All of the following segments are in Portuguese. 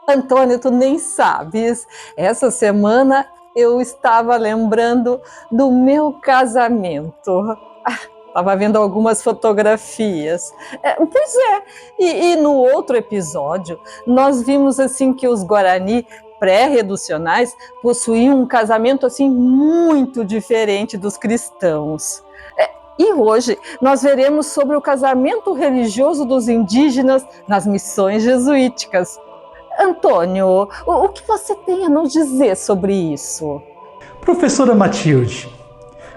Antônio, tu nem sabes. Essa semana eu estava lembrando do meu casamento. Estava vendo algumas fotografias. Pois é, e no outro episódio, nós vimos assim que os Guarani pré-reducionais possuíam um casamento assim muito diferente dos cristãos. E hoje nós veremos sobre o casamento religioso dos indígenas nas missões jesuíticas. Antônio, o que você tem a nos dizer sobre isso? Professora Matilde,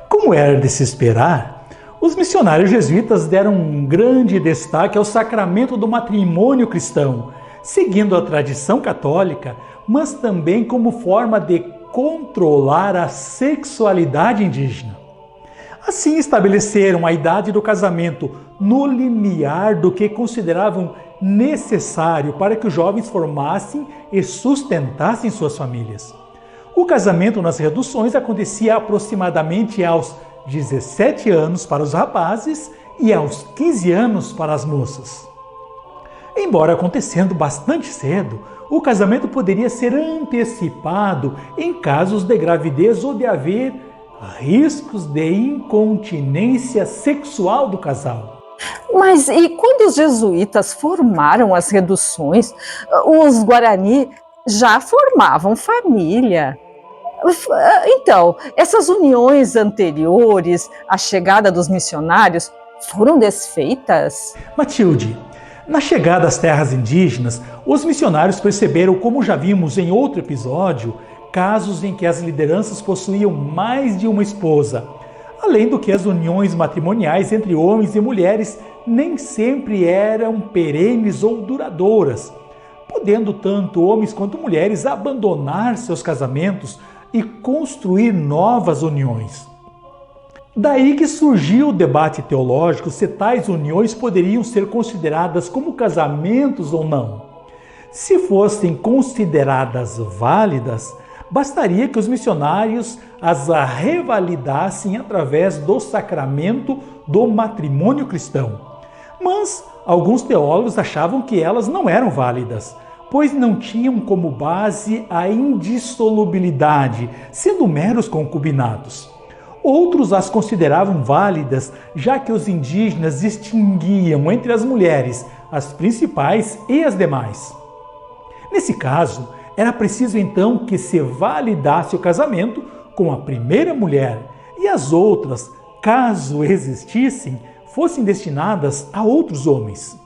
como era de se esperar, os missionários jesuítas deram um grande destaque ao sacramento do matrimônio cristão, seguindo a tradição católica, mas também como forma de controlar a sexualidade indígena. Assim estabeleceram a idade do casamento no limiar do que consideravam necessário para que os jovens formassem e sustentassem suas famílias. O casamento nas reduções acontecia aproximadamente aos 17 anos para os rapazes e aos 15 anos para as moças. Embora acontecendo bastante cedo, o casamento poderia ser antecipado em casos de gravidez ou de haver riscos de incontinência sexual do casal. Mas e quando os jesuítas formaram as reduções, os Guarani já formavam família. Então, essas uniões anteriores à chegada dos missionários foram desfeitas? Matilde, na chegada às terras indígenas, os missionários perceberam, como já vimos em outro episódio, casos em que as lideranças possuíam mais de uma esposa, além do que as uniões matrimoniais entre homens e mulheres nem sempre eram perenes ou duradouras, podendo tanto homens quanto mulheres abandonar seus casamentos e construir novas uniões. Daí que surgiu o debate teológico se tais uniões poderiam ser consideradas como casamentos ou não. Se fossem consideradas válidas, bastaria que os missionários as revalidassem através do sacramento do matrimônio cristão. Mas alguns teólogos achavam que elas não eram válidas, pois não tinham como base a indissolubilidade, sendo meros concubinatos. Outros as consideravam válidas, já que os indígenas distinguiam entre as mulheres, as principais e as demais. Nesse caso, era preciso então que se validasse o casamento com a primeira mulher e as outras, caso existissem, fossem destinadas a outros homens.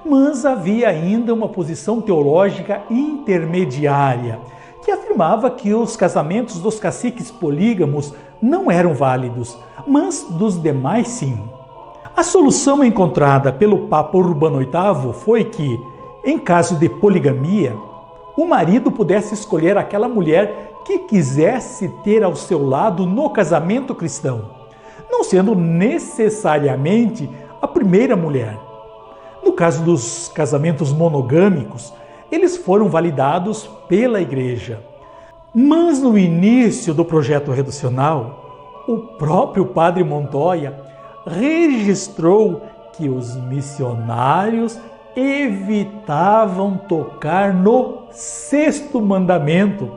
Mas havia ainda uma posição teológica intermediária, que afirmava que os casamentos dos caciques polígamos não eram válidos, mas dos demais sim. A solução encontrada pelo Papa Urbano VIII foi que, em caso de poligamia, o marido pudesse escolher aquela mulher que quisesse ter ao seu lado no casamento cristão, não sendo necessariamente a primeira mulher. No caso dos casamentos monogâmicos, eles foram validados pela Igreja. Mas no início do projeto reducional, o próprio Padre Montoya registrou que os missionários evitavam tocar no sexto mandamento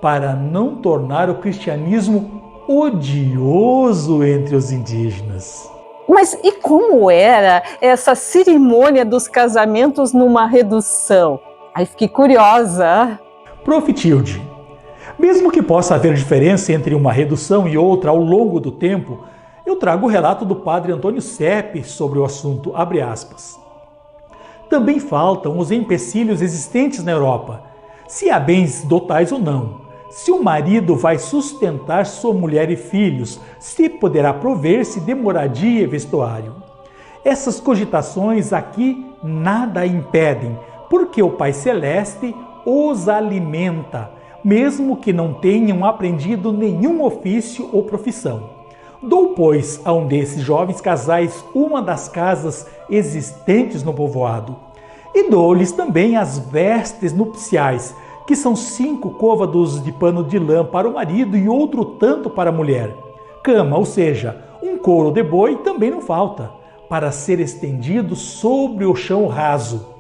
para não tornar o cristianismo odioso entre os indígenas. Mas e como era essa cerimônia dos casamentos numa redução? Aí fiquei curiosa. Prof. Tilde, mesmo que possa haver diferença entre uma redução e outra ao longo do tempo, eu trago o relato do padre Antônio Sepe sobre o assunto, abre aspas. Também faltam os empecilhos existentes na Europa, se há bens dotais ou não, se o marido vai sustentar sua mulher e filhos, se poderá prover-se de moradia e vestuário. Essas cogitações aqui nada impedem, porque o Pai Celeste os alimenta, mesmo que não tenham aprendido nenhum ofício ou profissão. Dou, pois, a um desses jovens casais uma das casas existentes no povoado, e dou-lhes também as vestes nupciais, que são 5 côvados de pano de lã para o marido e outro tanto para a mulher. Cama, ou seja, um couro de boi também não falta, para ser estendido sobre o chão raso.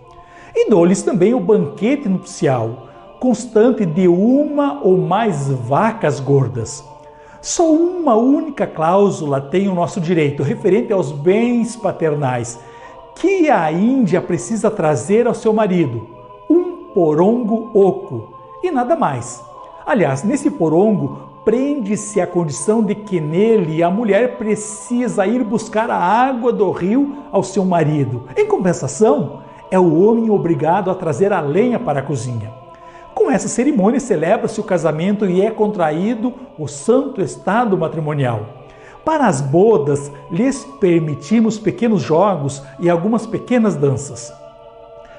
E dou-lhes também o banquete nupcial, constante de uma ou mais vacas gordas. Só uma única cláusula tem o nosso direito, referente aos bens paternais, que a Índia precisa trazer ao seu marido: um porongo oco, e nada mais. Aliás, nesse porongo prende-se a condição de que nele a mulher precisa ir buscar a água do rio ao seu marido. Em compensação, é o homem obrigado a trazer a lenha para a cozinha. Com essa cerimônia celebra-se o casamento e é contraído o santo estado matrimonial. Para as bodas, lhes permitimos pequenos jogos e algumas pequenas danças.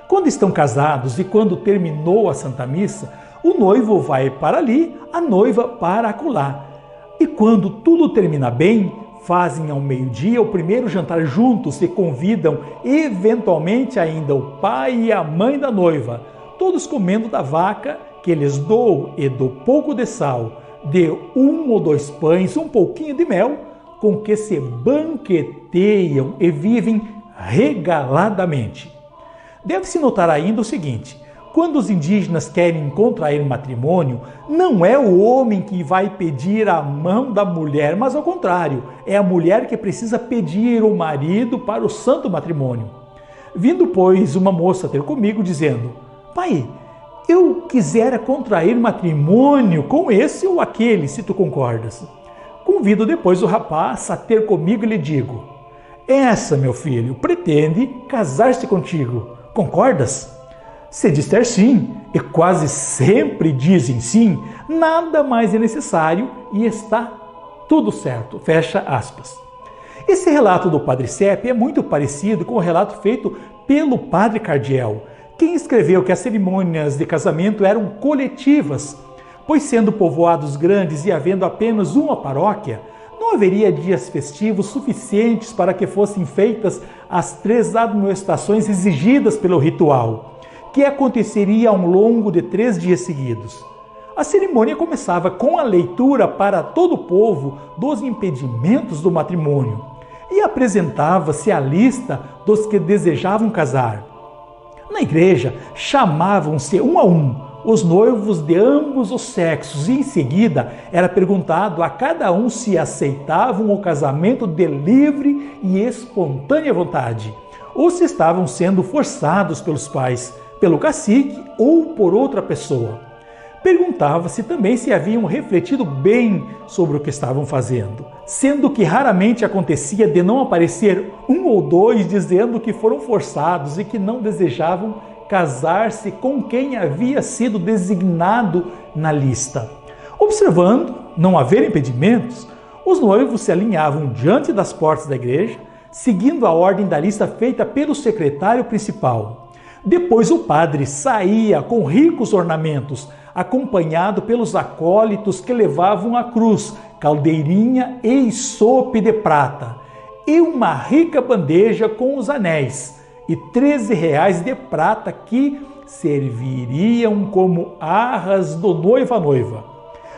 Quando estão casados e quando terminou a Santa Missa, o noivo vai para ali, a noiva para acolá. E quando tudo termina bem, fazem ao meio-dia o primeiro jantar juntos e convidam eventualmente ainda o pai e a mãe da noiva, todos comendo da vaca que lhes dou e do pouco de sal, de 1 ou 2 pães, um pouquinho de mel, com que se banqueteiam e vivem regaladamente. Deve-se notar ainda o seguinte: quando os indígenas querem contrair matrimônio, não é o homem que vai pedir a mão da mulher, mas ao contrário, é a mulher que precisa pedir o marido para o santo matrimônio. Vindo, pois, uma moça ter comigo, dizendo: pai, eu quisera contrair matrimônio com esse ou aquele, se tu concordas. Convido depois o rapaz a ter comigo e lhe digo: essa, meu filho, pretende casar-se contigo, concordas? Se disser sim, e quase sempre dizem sim, nada mais é necessário e está tudo certo. Fecha aspas. Esse relato do Padre Sepe é muito parecido com o relato feito pelo Padre Cardiel, quem escreveu que as cerimônias de casamento eram coletivas, pois sendo povoados grandes e havendo apenas uma paróquia, não haveria dias festivos suficientes para que fossem feitas as 3 admoestações exigidas pelo ritual, que aconteceria ao longo de 3 dias seguidos. A cerimônia começava com a leitura para todo o povo dos impedimentos do matrimônio e apresentava-se a lista dos que desejavam casar. Na igreja, chamavam-se um a um os noivos de ambos os sexos e em seguida era perguntado a cada um se aceitavam o casamento de livre e espontânea vontade ou se estavam sendo forçados pelos pais, pelo cacique ou por outra pessoa. Perguntava-se também se haviam refletido bem sobre o que estavam fazendo, sendo que raramente acontecia de não aparecer 1 ou 2 dizendo que foram forçados e que não desejavam casar-se com quem havia sido designado na lista. Observando não haver impedimentos, os noivos se alinhavam diante das portas da igreja, seguindo a ordem da lista feita pelo secretário principal. Depois o padre saía com ricos ornamentos, acompanhado pelos acólitos que levavam a cruz, caldeirinha e sope de prata, e uma rica bandeja com os anéis, e 13 reais de prata que serviriam como arras do noivo à noiva.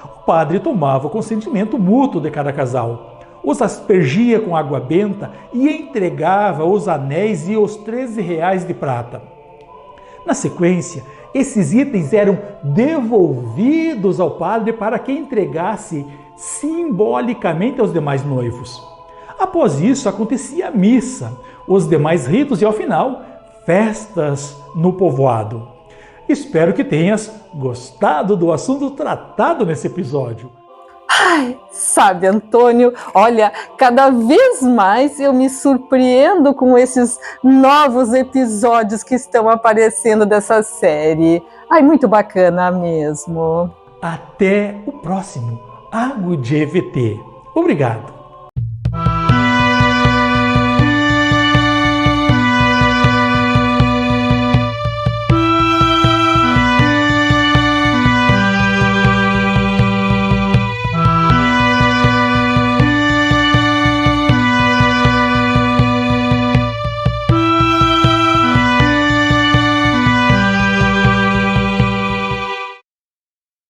O padre tomava o consentimento mútuo de cada casal, os aspergia com água benta e entregava os anéis e os 13 reais de prata. Na sequência, esses itens eram devolvidos ao padre para que entregasse simbolicamente aos demais noivos. Após isso, acontecia a missa, os demais ritos e, ao final, festas no povoado. Espero que tenhas gostado do assunto tratado nesse episódio. Ai, sabe, Antônio, olha, cada vez mais eu me surpreendo com esses novos episódios que estão aparecendo dessa série. Ai, muito bacana mesmo. Até o próximo Água de EVT. Obrigado.